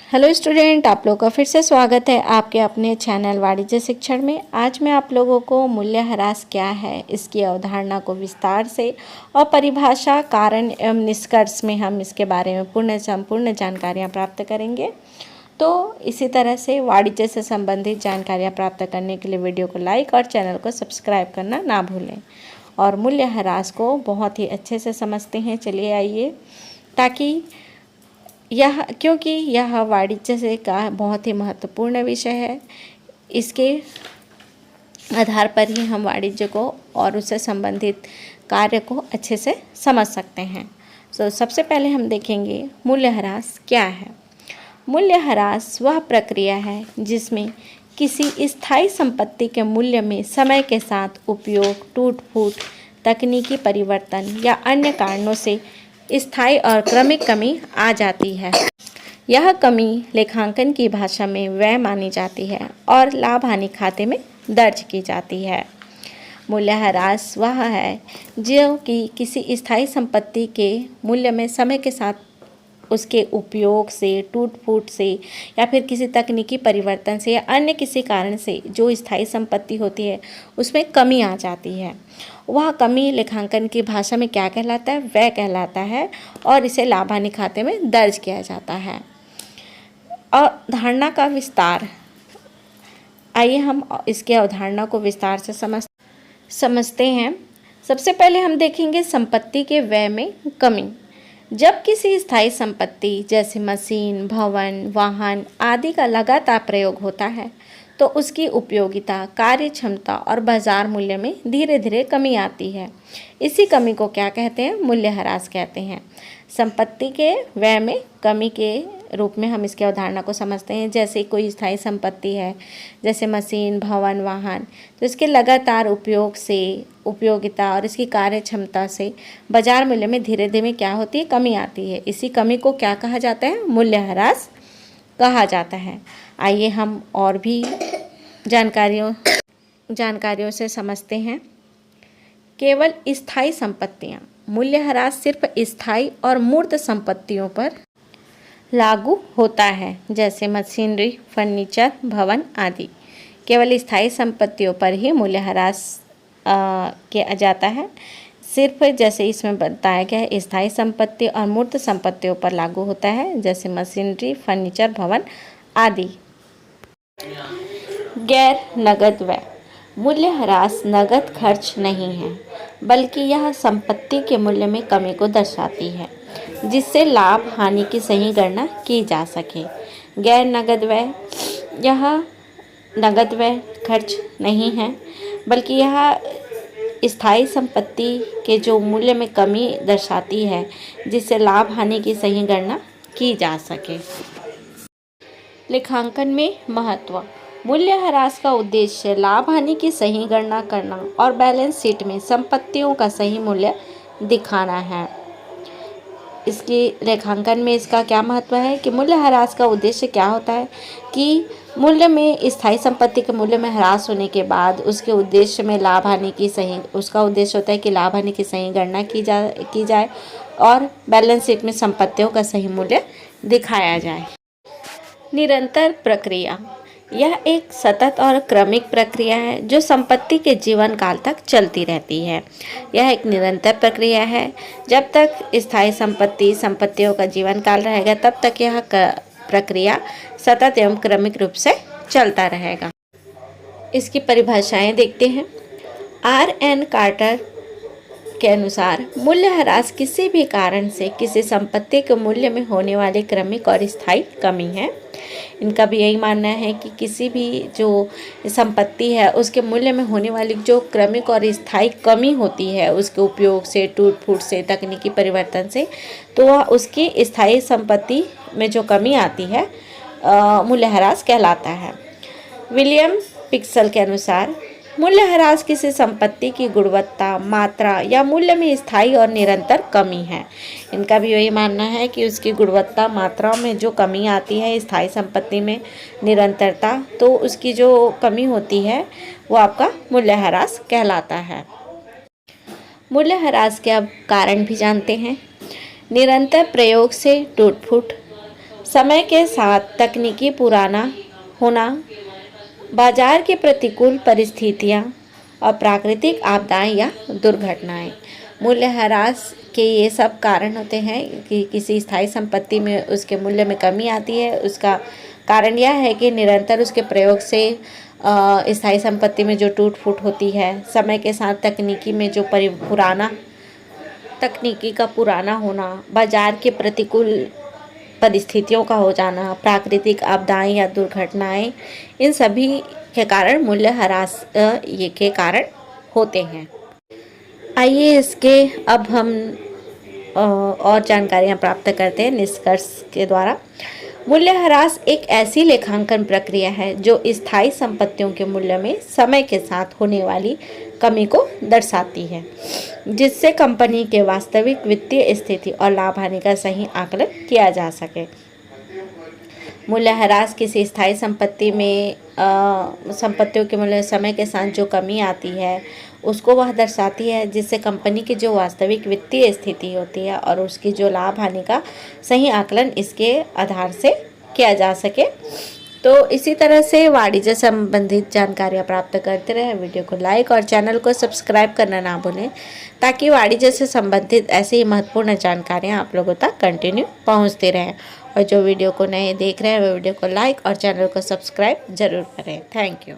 Hello student, आप लोगों का फिर से स्वागत है आपके अपने चैनल वाणिज्य शिक्षण में। आज मैं आप लोगों को मूल्यह्रास क्या है, इसकी अवधारणा को विस्तार से और परिभाषा, कारण एवं निष्कर्ष में हम इसके बारे में संपूर्ण जानकारियाँ प्राप्त करेंगे। तो इसी तरह से वाणिज्य से संबंधित जानकारियाँ प्राप्त करने के लिए वीडियो को लाइक और चैनल को सब्सक्राइब करना ना भूलें। और मूल्यह्रास को बहुत ही अच्छे से समझते हैं। चलिए आइए, ताकि क्योंकि यह वाणिज्य से का बहुत ही महत्वपूर्ण विषय है। इसके आधार पर ही हम वाणिज्य को और उससे संबंधित कार्य को अच्छे से समझ सकते हैं। सबसे पहले हम देखेंगे मूल्यह्रास क्या है। मूल्यह्रास वह प्रक्रिया है जिसमें किसी स्थायी संपत्ति के मूल्य में समय के साथ उपयोग, टूट फूट, तकनीकी परिवर्तन या अन्य कारणों से स्थायी और क्रमिक कमी आ जाती है। यह कमी लेखांकन की भाषा में व्यय मानी जाती है और लाभ हानि खाते में दर्ज की जाती है। मूल्यह्रास वह है जो कि किसी स्थायी संपत्ति के मूल्य में समय के साथ उसके उपयोग से, टूट फूट से या फिर किसी तकनीकी परिवर्तन से या अन्य किसी कारण से जो स्थायी संपत्ति होती है उसमें कमी आ जाती है। वह कमी लेखांकन की भाषा में क्या कहलाता है? व्यय कहलाता है और इसे लाभ हानि खाते में दर्ज किया जाता है। अवधारणा का विस्तार, आइए हम इसके अवधारणा को विस्तार से समझते हैं। सबसे पहले हम देखेंगे संपत्ति के व्यय में कमी। जब किसी स्थायी संपत्ति जैसे मशीन, भवन, वाहन आदि का लगातार प्रयोग होता है तो उसकी उपयोगिता, कार्य क्षमता और बाजार मूल्य में धीरे धीरे कमी आती है। इसी कमी को क्या कहते हैं? मूल्यह्रास कहते हैं। संपत्ति के व्यय में कमी के रूप में हम इसके अवधारणा को समझते हैं। जैसे कोई स्थायी संपत्ति है, जैसे मशीन, भवन, वाहन, तो इसके लगातार उपयोग से, उपयोगिता और इसकी कार्य क्षमता से बाजार मूल्य में धीरे धीरे क्या होती है? कमी आती है। इसी कमी को क्या कहा जाता है? मूल्यह्रास कहा जाता है। आइए हम और भी जानकारियों से समझते हैं। केवल स्थायी संपत्तियाँ। मूल्यह्रास सिर्फ स्थायी और मूर्त संपत्तियों पर लागू होता है, जैसे मशीनरी, फर्नीचर, भवन आदि। केवल स्थायी संपत्तियों पर ही मूल्यह्रास किया जाता है। सिर्फ जैसे इसमें बताया गया है, स्थायी संपत्ति और मूर्त संपत्तियों पर लागू होता है, जैसे मशीनरी, फर्नीचर, भवन आदि। गैर नगद व्यय। मूल्यह्रास नगद खर्च नहीं है, बल्कि यह संपत्ति के मूल्य में कमी को दर्शाती है, जिससे लाभ हानि की सही गणना की जा सके। गैर नगद व्यय, यह नगद व्यय खर्च नहीं है, बल्कि यह स्थायी संपत्ति के जो मूल्य में कमी दर्शाती है, जिससे लाभ हानि की सही गणना की जा सके। लेखांकन में महत्व। मूल्यह्रास का उद्देश्य लाभ हानि की सही गणना करना और बैलेंस शीट में संपत्तियों का सही मूल्य दिखाना है। इसकी लेखांकन में इसका क्या महत्व है कि मूल्यह्रास का उद्देश्य क्या होता है कि मूल्य में, स्थायी संपत्ति के मूल्य में ह्रास होने के बाद उसके उद्देश्य में लाभ हानि की सही, उसका उद्देश्य होता है कि लाभ हानि की सही गणना की जाए और बैलेंस शीट में संपत्तियों का सही मूल्य दिखाया जाए। निरंतर प्रक्रिया। यह एक सतत और क्रमिक प्रक्रिया है जो संपत्ति के जीवन काल तक चलती रहती है। यह एक निरंतर प्रक्रिया है। जब तक स्थायी संपत्तियों का जीवन काल रहेगा, तब तक यह प्रक्रिया सतत एवं क्रमिक रूप से चलता रहेगा। इसकी परिभाषाएं देखते हैं। R.N. कार्टर के अनुसार मूल्यह्रास किसी भी कारण से किसी संपत्ति के मूल्य में होने वाली क्रमिक और स्थायी कमी है। इनका भी यही मानना है कि किसी भी जो संपत्ति है उसके मूल्य में होने वाली जो क्रमिक और स्थायी कमी होती है, उसके उपयोग से, टूट फूट से, तकनीकी परिवर्तन से, तो वह उसकी स्थायी संपत्ति में जो कमी आती है मूल्यह्रास कहलाता है। विलियम पिक्सल के अनुसार मूल्यह्रास किसी संपत्ति की गुणवत्ता, मात्रा या मूल्य में स्थायी और निरंतर कमी है। इनका भी यही मानना है कि उसकी गुणवत्ता, मात्रा में जो कमी आती है स्थायी संपत्ति में, निरंतरता, तो उसकी जो कमी होती है वो आपका मूल्यह्रास कहलाता है। मूल्यह्रास के अब कारण भी जानते हैं। निरंतर प्रयोग से टूट फूट। समय के साथ तकनीकी पुराना होना, बाजार की प्रतिकूल परिस्थितियाँ और प्राकृतिक आपदाएं या दुर्घटनाएं। मूल्यह्रास के ये सब कारण होते हैं कि किसी स्थायी संपत्ति में उसके मूल्य में कमी आती है। उसका कारण यह है कि निरंतर उसके प्रयोग से स्थायी संपत्ति में जो टूट फूट होती है, समय के साथ तकनीकी में जो तकनीकी का पुराना होना, बाजार के प्रतिकूल परिस्थितियों का हो जाना, प्राकृतिक आपदाएं या दुर्घटनाएं, इन सभी के कारण मूल्यह्रास ये के कारण होते हैं। आइए इसके अब हम और जानकारियाँ प्राप्त करते हैं निष्कर्ष के द्वारा। मूल्यह्रास एक ऐसी लेखांकन प्रक्रिया है जो स्थायी संपत्तियों के मूल्य में समय के साथ होने वाली कमी को दर्शाती है, जिससे कंपनी के वास्तविक वित्तीय स्थिति और लाभ हानि का सही आकलन किया जा सके। मूल्यह्रास किसी स्थायी संपत्ति में संपत्तियों के मूल्य समय के साथ जो कमी आती है उसको वह दर्शाती है, जिससे कंपनी की जो वास्तविक वित्तीय स्थिति होती है और उसकी जो लाभ हानि का सही आकलन इसके आधार से किया जा सके। तो इसी तरह से वाणिज्य संबंधित जानकारियाँ प्राप्त करते रहें। वीडियो को लाइक और चैनल को सब्सक्राइब करना ना भूलें, ताकि वाणिज्य से संबंधित ऐसी ही महत्वपूर्ण जानकारियाँ आप लोगों तक कंटिन्यू पहुँचती रहें। और जो वीडियो को नए देख रहे हैं वो वीडियो को लाइक और चैनल को सब्सक्राइब जरूर करें। Thank you.